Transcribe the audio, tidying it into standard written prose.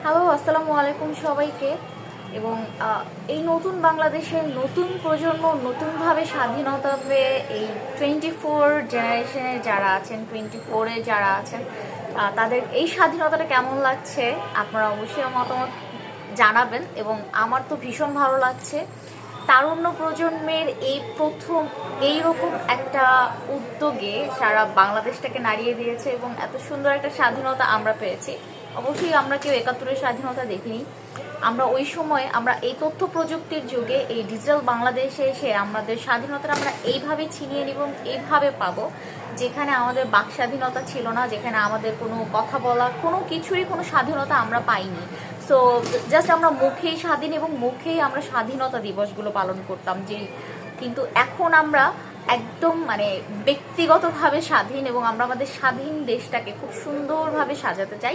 Hello, আসসালামু আলাইকুম সবাইকে। এবং এই নতুন বাংলাদেশের নতুন প্রজন্ম নতুনভাবে স্বাধীনতা পেয়ে এই 24 জেনারেশনের যারা আছেন, 24-এ যারা আছেন, তাদের এই স্বাধীনতাটা কেমন লাগছে আপনারা অবশ্যই মতামত জানাবেন। এবং আমার তো ভীষণ ভালো লাগছে। তারুণ্য প্রজন্মের এই প্রথম এইরকম একটা উদ্যোগে সারা বাংলাদেশটাকে নাড়িয়ে দিয়েছে এবং এত সুন্দর একটা স্বাধীনতা আমরা পেয়েছি। অবশ্যই আমরা কেউ 71-এর স্বাধীনতা দেখিনি। আমরা ওই সময় আমরা এই তথ্য প্রযুক্তির যুগে এই ডিজিটাল বাংলাদেশে এসে আমাদের স্বাধীনতাটা আমরা এইভাবে ছিনিয়ে নিব, এইভাবে পাবো যেখানে আমাদের বাক স্বাধীনতা ছিল না, যেখানে আমাদের কোনো কথা বলা কোনো কিছুরই কোনো স্বাধীনতা আমরা পাইনি। সো জাস্ট আমরা মুখেই স্বাধীন এবং মুখেই আমরা স্বাধীনতা দিবসগুলো পালন করতাম যে, কিন্তু এখন আমরা একদম মানে ব্যক্তিগতভাবে স্বাধীন এবং আমরা আমাদের স্বাধীন দেশটাকে খুব সুন্দরভাবে সাজাতে চাই।